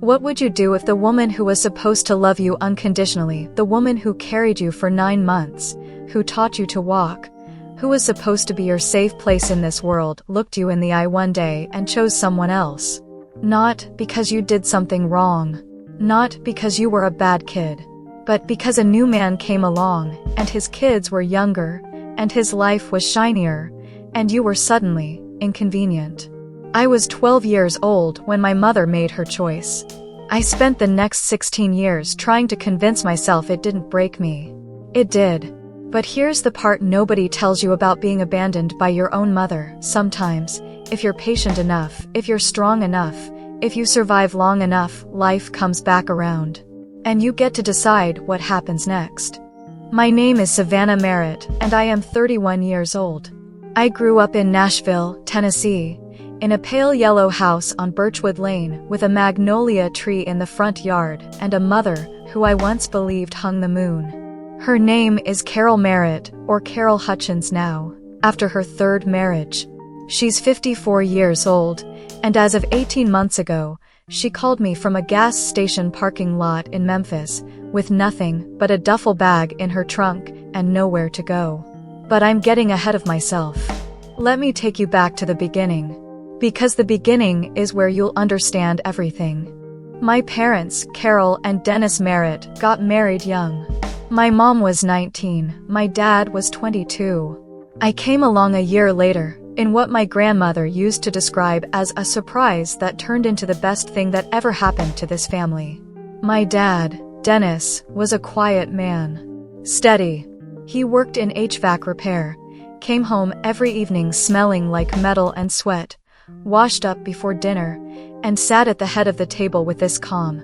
What would you do if the woman who was supposed to love you unconditionally, the woman who carried you for 9 months, who taught you to walk, who was supposed to be your safe place in this world, looked you in the eye one day and chose someone else? Not because you did something wrong. Not because you were a bad kid. But because a new man came along, and his kids were younger, and his life was shinier, and you were suddenly inconvenient. I was 12 years old when my mother made her choice. I spent the next 16 years trying to convince myself it didn't break me. It did. But here's the part nobody tells you about being abandoned by your own mother. Sometimes, if you're patient enough, if you're strong enough, if you survive long enough, life comes back around. And you get to decide what happens next. My name is Savannah Merritt, and I am 31 years old. I grew up in Nashville, Tennessee, in a pale yellow house on Birchwood Lane with a magnolia tree in the front yard and a mother who I once believed hung the moon. Her name is Carol Merritt, or Carol Hutchins now, after her 3rd marriage. She's 54 years old, and as of 18 months ago, she called me from a gas station parking lot in Memphis, with nothing but a duffel bag in her trunk and nowhere to go. But I'm getting ahead of myself. Let me take you back to the beginning. Because the beginning is where you'll understand everything. My parents, Carol and Dennis Merritt, got married young. My mom was 19, my dad was 22. I came along a year later, in what my grandmother used to describe as a surprise that turned into the best thing that ever happened to this family. My dad, Dennis, was a quiet man. Steady. He worked in HVAC repair, came home every evening smelling like metal and sweat, washed up before dinner, and sat at the head of the table with this calm,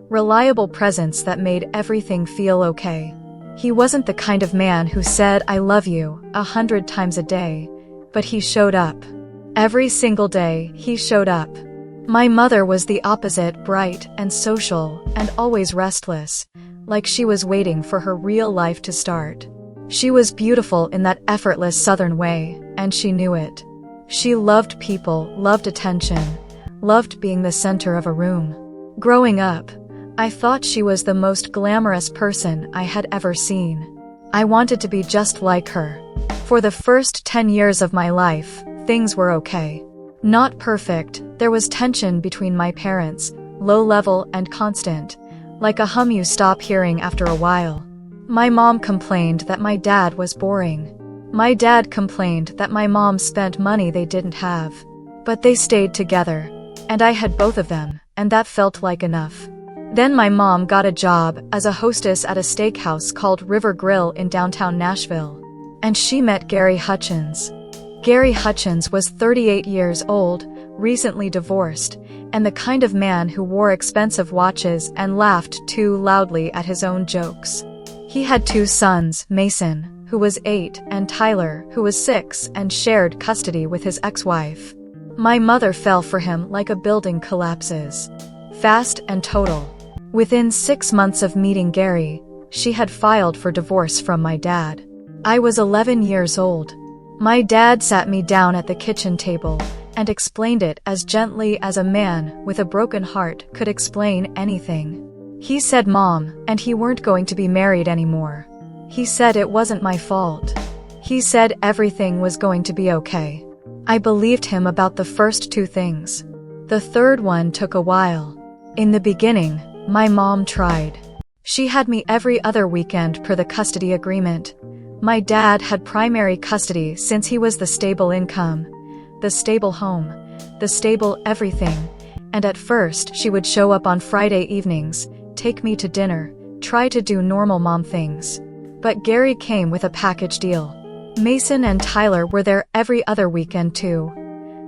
reliable presence that made everything feel okay. He wasn't the kind of man who said "I love you" 100 times a day, but he showed up. Every single day, he showed up. My mother was the opposite, bright and social, and always restless, like she was waiting for her real life to start. She was beautiful in that effortless Southern way, and she knew it. She loved people, loved attention, loved being the center of a room. Growing up, I thought she was the most glamorous person I had ever seen. I wanted to be just like her. For the first 10 years of my life, things were okay. Not perfect, there was tension between my parents, low level and constant, like a hum you stop hearing after a while. My mom complained that my dad was boring. My dad complained that my mom spent money they didn't have. But they stayed together, and I had both of them, and that felt like enough. Then my mom got a job as a hostess at a steakhouse called River Grill in downtown Nashville. And she met Gary Hutchins. Gary Hutchins was 38 years old, recently divorced, and the kind of man who wore expensive watches and laughed too loudly at his own jokes. He had 2 sons, Mason, who was 8, and Tyler, who was 6, and shared custody with his ex-wife. My mother fell for him like a building collapses. Fast and total. Within 6 months of meeting Gary, she had filed for divorce from my dad. I was 11 years old. My dad sat me down at the kitchen table and explained it as gently as a man with a broken heart could explain anything. He said Mom and he weren't going to be married anymore. He said it wasn't my fault. He said everything was going to be okay. I believed him about the first 2 things. The third one took a while. In the beginning, my mom tried. She had me every other weekend per the custody agreement. My dad had primary custody since he was the stable income, the stable home, the stable everything, and at first she would show up on Friday evenings, take me to dinner, try to do normal mom things. But Gary came with a package deal. Mason and Tyler were there every other weekend too.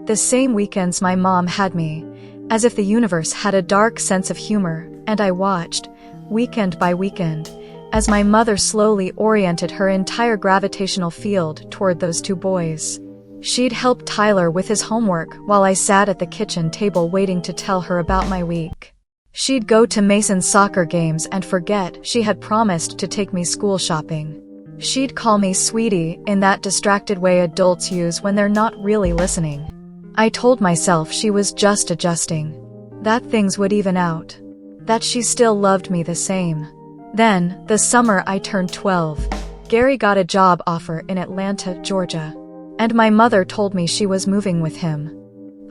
The same weekends my mom had me, as if the universe had a dark sense of humor, and I watched, weekend by weekend, as my mother slowly oriented her entire gravitational field toward those 2 boys. She'd help Tyler with his homework while I sat at the kitchen table waiting to tell her about my week. She'd go to Mason's soccer games and forget she had promised to take me school shopping. She'd call me sweetie in that distracted way adults use when they're not really listening. I told myself she was just adjusting. That things would even out. That she still loved me the same. Then, the summer I turned 12, Gary got a job offer in Atlanta, Georgia. And my mother told me she was moving with him.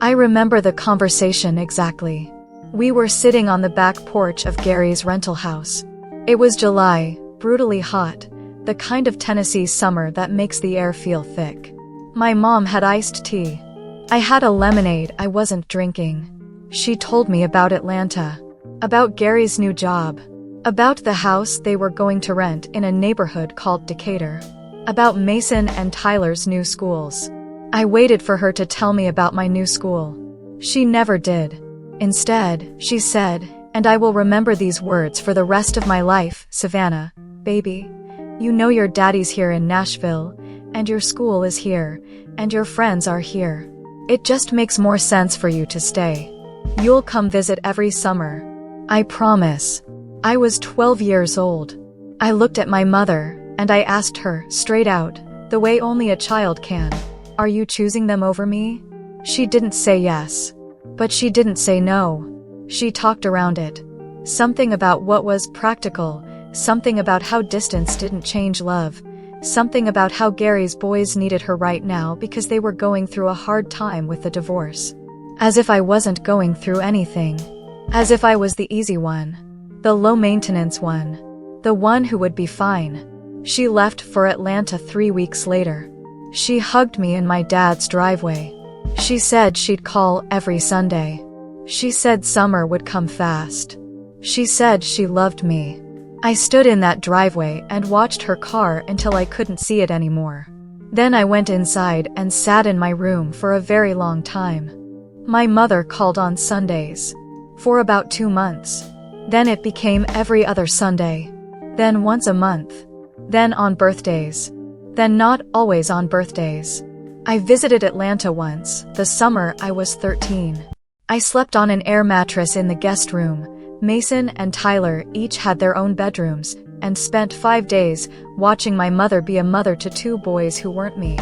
I remember the conversation exactly. We were sitting on the back porch of Gary's rental house. It was July, brutally hot, the kind of Tennessee summer that makes the air feel thick. My mom had iced tea. I had a lemonade I wasn't drinking. She told me about Atlanta, about Gary's new job, about the house they were going to rent in a neighborhood called Decatur, about Mason and Tyler's new schools. I waited for her to tell me about my new school. She never did. Instead, she said, and I will remember these words for the rest of my life, "Savannah, baby, you know your daddy's here in Nashville, and your school is here, and your friends are here. It just makes more sense for you to stay. You'll come visit every summer. I promise." I was 12 years old. I looked at my mother, and I asked her, straight out, the way only a child can, "Are you choosing them over me?" She didn't say yes. But she didn't say no. She talked around it. Something about what was practical, something about how distance didn't change love, something about how Gary's boys needed her right now because they were going through a hard time with the divorce. As if I wasn't going through anything. As if I was the easy one. The low-maintenance one. The one who would be fine. She left for Atlanta 3 weeks later. She hugged me in my dad's driveway. She said she'd call every Sunday. She said summer would come fast. She said she loved me. I stood in that driveway and watched her car until I couldn't see it anymore. Then I went inside and sat in my room for a very long time. My mother called on Sundays. For about 2 months. Then it became every other Sunday. Then once a month. Then on birthdays. Then not always on birthdays. I visited Atlanta once, the summer I was 13. I slept on an air mattress in the guest room. Mason and Tyler each had their own bedrooms, and spent 5 days watching my mother be a mother to 2 boys who weren't me.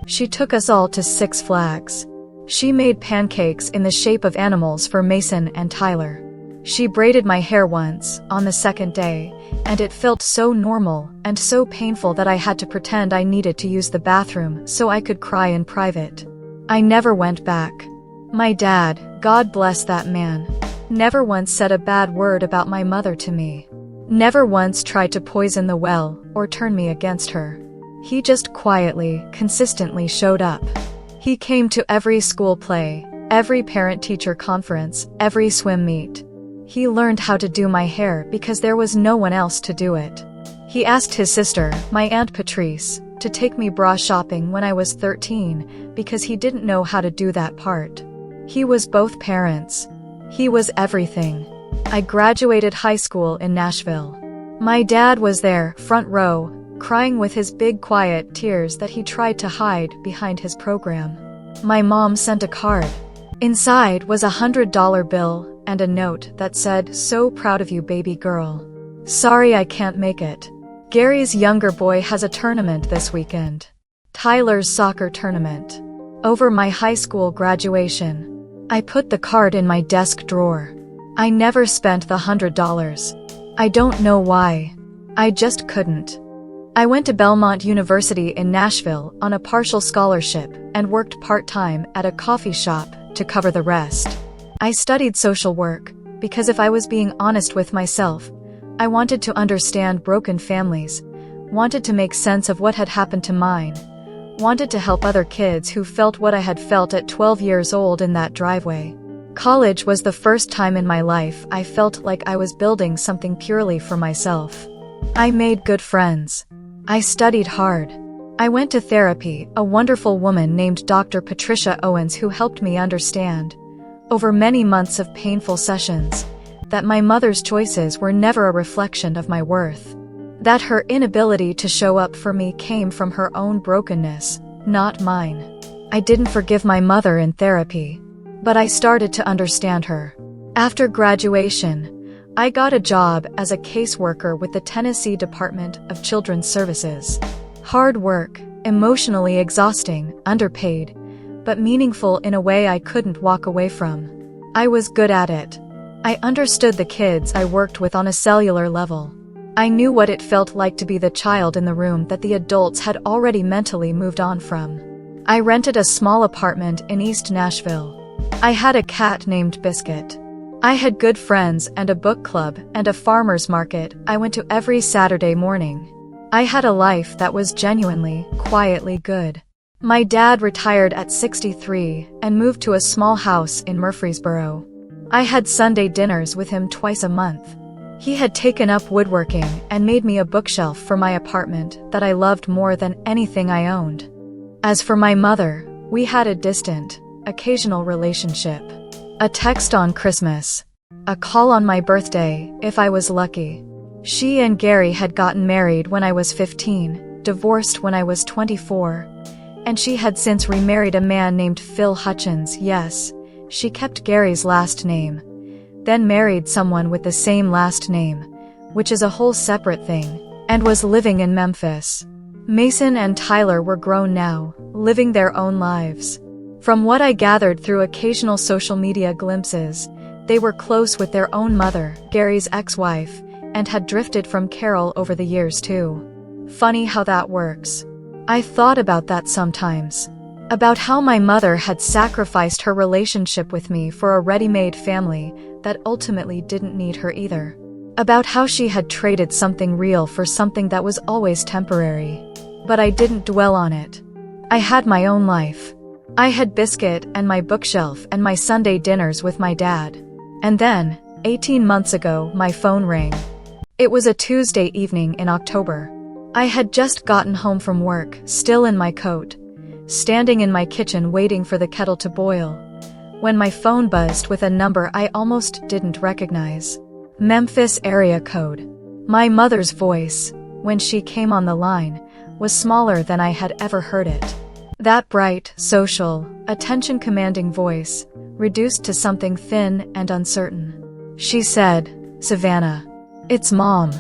She took us all to Six Flags. She made pancakes in the shape of animals for Mason and Tyler. She braided my hair once, on the second day, and it felt so normal and so painful that I had to pretend I needed to use the bathroom so I could cry in private. I never went back. My dad, God bless that man, never once said a bad word about my mother to me. Never once tried to poison the well or turn me against her. He just quietly, consistently showed up. He came to every school play, every parent-teacher conference, every swim meet. He learned how to do my hair because there was no one else to do it. He asked his sister, my Aunt Patrice, to take me bra shopping when I was 13 because he didn't know how to do that part. He was both parents. He was everything. I graduated high school in Nashville. My dad was there, front row, crying with his big quiet tears that he tried to hide behind his program. My mom sent a card. Inside was a $100 bill and a note that said, "So proud of you, baby girl. Sorry I can't make it. Gary's younger boy has a tournament this weekend. Tyler's soccer tournament." Over my high school graduation. I put the card in my desk drawer. I never spent the $100. I don't know why. I just couldn't. I went to Belmont University in Nashville on a partial scholarship and worked part-time at a coffee shop to cover the rest. I studied social work because if I was being honest with myself, I wanted to understand broken families, wanted to make sense of what had happened to mine, wanted to help other kids who felt what I had felt at 12 years old in that driveway. College was the first time in my life I felt like I was building something purely for myself. I made good friends. I studied hard. I went to therapy, a wonderful woman named Dr. Patricia Owens who helped me understand, over many months of painful sessions, that my mother's choices were never a reflection of my worth. That her inability to show up for me came from her own brokenness, not mine. I didn't forgive my mother in therapy, but I started to understand her. After graduation, I got a job as a caseworker with the Tennessee Department of Children's Services. Hard work, emotionally exhausting, underpaid, but meaningful in a way I couldn't walk away from. I was good at it. I understood the kids I worked with on a cellular level. I knew what it felt like to be the child in the room that the adults had already mentally moved on from. I rented a small apartment in East Nashville. I had a cat named Biscuit. I had good friends and a book club and a farmer's market I went to every Saturday morning. I had a life that was genuinely, quietly good. My dad retired at 63 and moved to a small house in Murfreesboro. I had Sunday dinners with him twice a month. He had taken up woodworking and made me a bookshelf for my apartment that I loved more than anything I owned. As for my mother, we had a distant, occasional relationship. A text on Christmas. A call on my birthday, if I was lucky. She and Gary had gotten married when I was 15, divorced when I was 24, and she had since remarried a man named Phil Hutchins. Yes, she kept Gary's last name, then married someone with the same last name, which is a whole separate thing, and was living in Memphis. Mason and Tyler were grown now, living their own lives. From what I gathered through occasional social media glimpses, they were close with their own mother, Gary's ex-wife, and had drifted from Carol over the years too. Funny how that works. I thought about that sometimes. About how my mother had sacrificed her relationship with me for a ready-made family that ultimately didn't need her either. About how she had traded something real for something that was always temporary. But I didn't dwell on it. I had my own life. I had Biscuit and my bookshelf and my Sunday dinners with my dad. And then, 18 months ago, my phone rang. It was a Tuesday evening in October. I had just gotten home from work, still in my coat, standing in my kitchen waiting for the kettle to boil, when my phone buzzed with a number I almost didn't recognize. Memphis area code. My mother's voice, when she came on the line, was smaller than I had ever heard it. That bright, social, attention-commanding voice, reduced to something thin and uncertain. She said, "Savannah. It's Mom."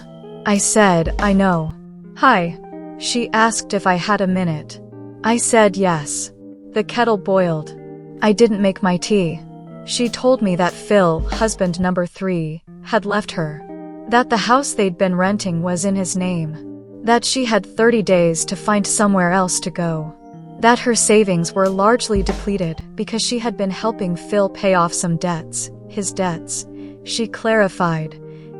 I said, "I know." "Hi." She asked if I had a minute. I said yes. The kettle boiled. I didn't make my tea. She told me that Phil, husband number 3, had left her. That the house they'd been renting was in his name. That she had 30 days to find somewhere else to go. That her savings were largely depleted because she had been helping Phil pay off some debts, his debts, she clarified,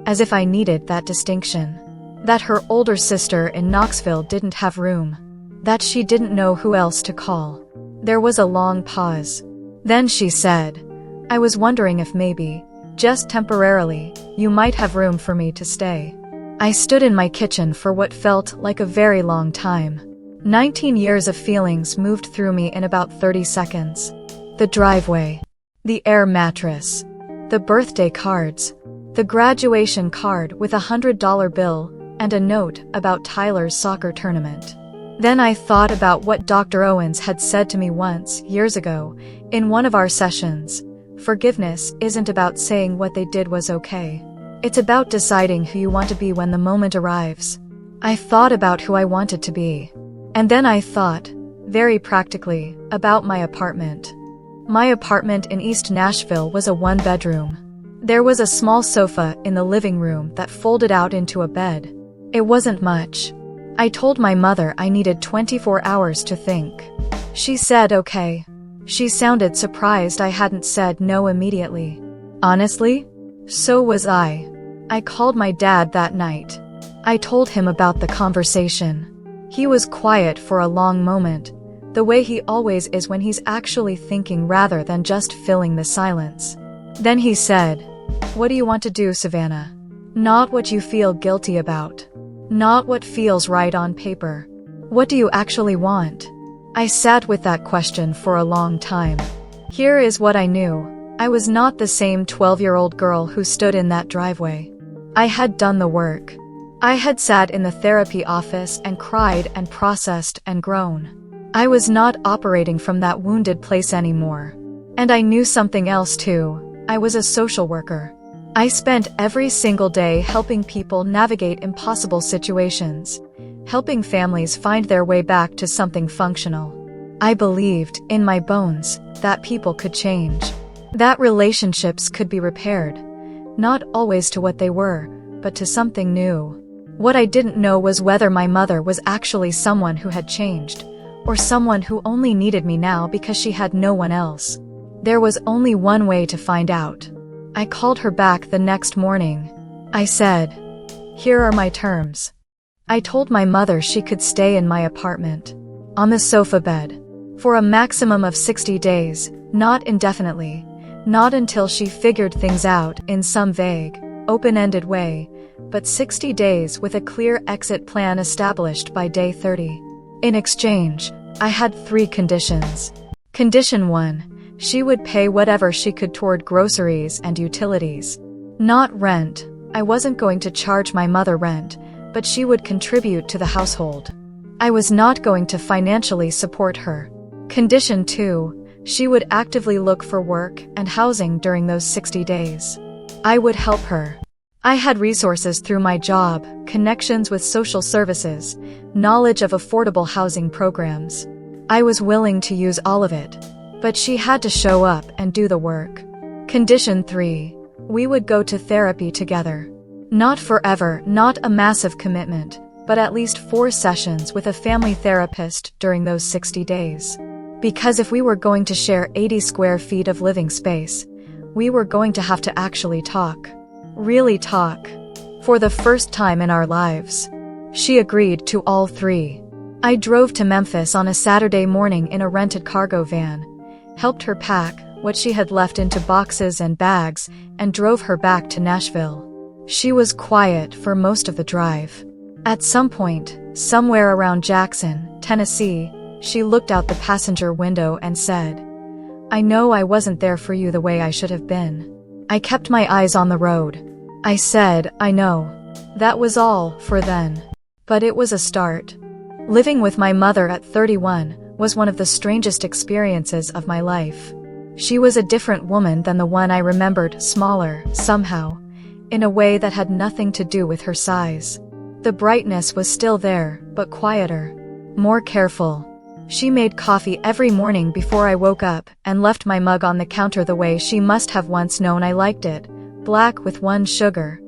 as if I needed that distinction. That her older sister in Knoxville didn't have room. That she didn't know who else to call. There was a long pause. Then she said, "I was wondering if maybe, just temporarily, you might have room for me to stay." I stood in my kitchen for what felt like a very long time. 19 years of feelings moved through me in about 30 seconds. The driveway. The air mattress. The birthday cards. The graduation card with a $100 bill and a note about Tyler's soccer tournament. Then I thought about what Dr. Owens had said to me once, years ago, in one of our sessions. Forgiveness isn't about saying what they did was okay. It's about deciding who you want to be when the moment arrives. I thought about who I wanted to be. And then I thought, very practically, about my apartment. My apartment in East Nashville was a one-bedroom. There was a small sofa in the living room that folded out into a bed. It wasn't much. I told my mother I needed 24 hours to think. She said okay. She sounded surprised I hadn't said no immediately. Honestly? So was I. I called my dad that night. I told him about the conversation. He was quiet for a long moment, the way he always is when he's actually thinking rather than just filling the silence. Then he said, "What do you want to do, Savannah? Not what you feel guilty about. Not what feels right on paper. What do you actually want?" I sat with that question for a long time. Here is what I knew. I was not the same 12-year-old girl who stood in that driveway. I had done the work. I had sat in the therapy office and cried and processed and grown. I was not operating from that wounded place anymore. And I knew something else too. I was a social worker. I spent every single day helping people navigate impossible situations, helping families find their way back to something functional. I believed, in my bones, that people could change. That relationships could be repaired. Not always to what they were, but to something new. What I didn't know was whether my mother was actually someone who had changed, or someone who only needed me now because she had no one else. There was only one way to find out. I called her back the next morning. I said, "Here are my terms." I told my mother she could stay in my apartment, on the sofa bed, for a maximum of 60 days, not indefinitely, not until she figured things out in some vague, open-ended way, but 60 days with a clear exit plan established by day 30. In exchange, I had 3 conditions. Condition 1, she would pay whatever she could toward groceries and utilities. Not rent. I wasn't going to charge my mother rent, but she would contribute to the household. I was not going to financially support her. Condition 2, she would actively look for work and housing during those 60 days. I would help her. I had resources through my job, connections with social services, knowledge of affordable housing programs. I was willing to use all of it, but she had to show up and do the work. Condition 3, we would go to therapy together. Not forever, not a massive commitment, but at least 4 sessions with a family therapist during those 60 days. Because if we were going to share 80 square feet of living space, we were going to have to actually talk. Really talk. For the first time in our lives. She agreed to all 3. I drove to Memphis on a Saturday morning in a rented cargo van, helped her pack what she had left into boxes and bags, and drove her back to Nashville. She was quiet for most of the drive. At some point, somewhere around Jackson, Tennessee, she looked out the passenger window and said, "I know I wasn't there for you the way I should have been." I kept my eyes on the road. I said, "I know." That was all for then. But it was a start. Living with my mother at 31 was one of the strangest experiences of my life. She was a different woman than the one I remembered, smaller, somehow, in a way that had nothing to do with her size. The brightness was still there, but quieter, more careful. She made coffee every morning before I woke up and left my mug on the counter the way she must have once known I liked it, black with 1 sugar,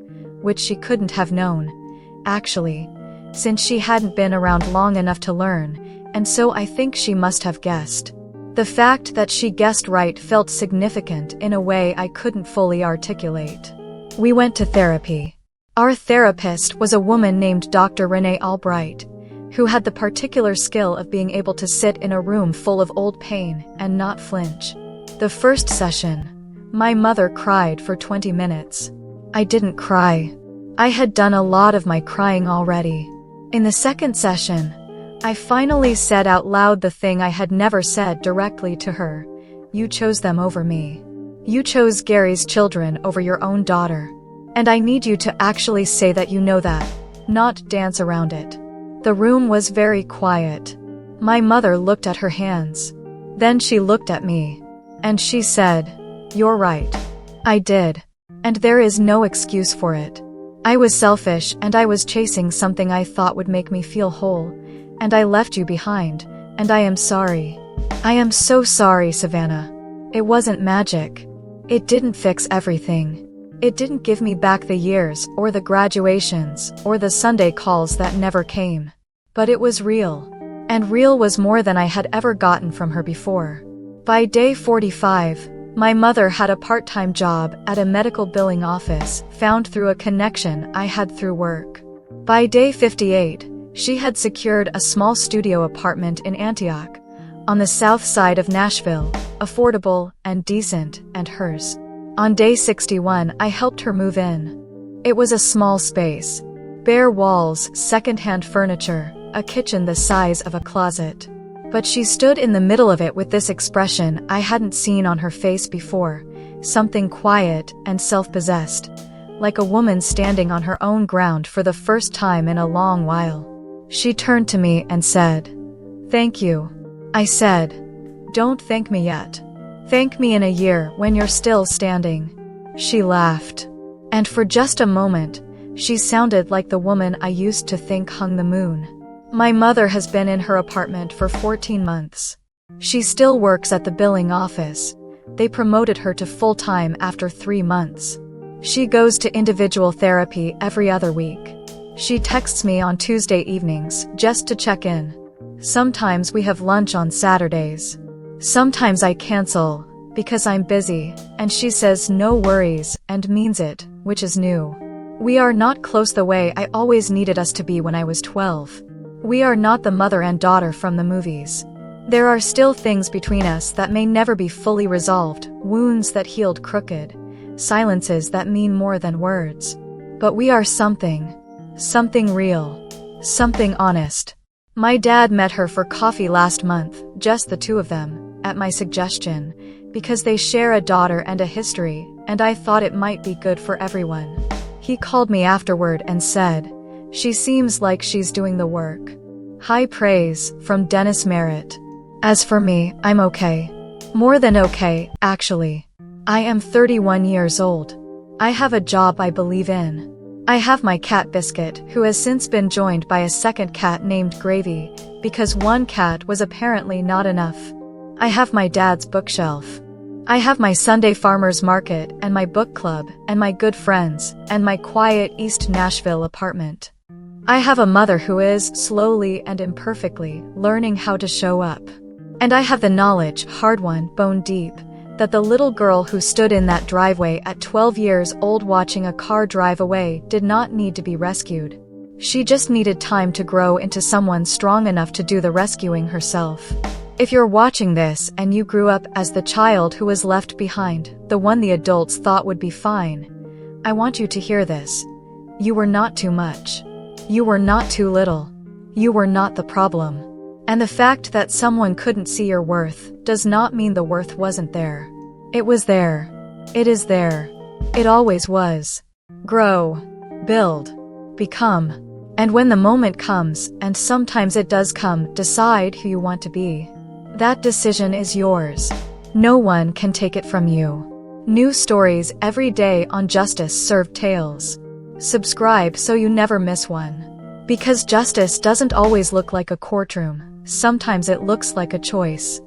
which she couldn't have known, actually, since she hadn't been around long enough to learn, and so I think she must have guessed. The fact that she guessed right felt significant in a way I couldn't fully articulate. We went to therapy. Our therapist was a woman named Dr. Renee Albright, who had the particular skill of being able to sit in a room full of old pain and not flinch. The first session, my mother cried for 20 minutes. I didn't cry. I had done a lot of my crying already. In the second session, I finally said out loud the thing I had never said directly to her. "You chose them over me. You chose Gary's children over your own daughter. And I need you to actually say that you know that, not dance around it." The room was very quiet. My mother looked at her hands. Then she looked at me. And she said, "You're right." I did. And there is no excuse for it. I was selfish and I was chasing something I thought would make me feel whole, and I left you behind, and I am sorry. I am so sorry, Savannah. It wasn't magic. It didn't fix everything. It didn't give me back the years, or the graduations, or the Sunday calls that never came. But it was real. And real was more than I had ever gotten from her before. By day 45, my mother had a part-time job at a medical billing office, found through a connection I had through work. By day 58, she had secured a small studio apartment in Antioch, on the south side of Nashville, affordable and decent, and hers. On day 61, I helped her move in. It was a small space. Bare walls, second-hand furniture, a kitchen the size of a closet. But she stood in the middle of it with this expression I hadn't seen on her face before, something quiet and self-possessed, like a woman standing on her own ground for the first time in a long while. She turned to me and said, "Thank you." I said, "Don't thank me yet. Thank me in a year when you're still standing." She laughed. And for just a moment, she sounded like the woman I used to think hung the moon. My mother has been in her apartment for 14 months. She still works at the billing office, They promoted her to full-time after 3 months. She goes to individual therapy every other week. She texts me on Tuesday evenings just to check in. Sometimes we have lunch on Saturdays. Sometimes I cancel because I'm busy, and she says no worries and means it, which is new. We are not close the way I always needed us to be when I was 12. We are not the mother and daughter from the movies. There are still things between us that may never be fully resolved, wounds that healed crooked, silences that mean more than words. But we are something real, something honest. My dad met her for coffee last month, just the two of them, at my suggestion, because they share a daughter and a history, and I thought it might be good for everyone. He called me afterward and said, "She seems like she's doing the work." High praise from Dennis Merritt. As for me, I'm okay. More than okay, actually. I am 31 years old. I have a job I believe in. I have my cat Biscuit, who has since been joined by a second cat named Gravy, because one cat was apparently not enough. I have my dad's bookshelf. I have my Sunday farmers market and my book club and my good friends and my quiet East Nashville apartment. I have a mother who is, slowly and imperfectly, learning how to show up. And I have the knowledge, hard won, bone deep, that the little girl who stood in that driveway at 12 years old watching a car drive away did not need to be rescued. She just needed time to grow into someone strong enough to do the rescuing herself. If you're watching this and you grew up as the child who was left behind, the one the adults thought would be fine, I want you to hear this. You were not too much. You were not too little. You were not the problem. And the fact that someone couldn't see your worth does not mean the worth wasn't there. It was there. It is there. It always was. Grow. Build. Become. And when the moment comes, and sometimes it does come, decide who you want to be. That decision is yours. No one can take it from you. New stories every day on Justice Served Tales. Subscribe so you never miss one. Because justice doesn't always look like a courtroom. Sometimes it looks like a choice.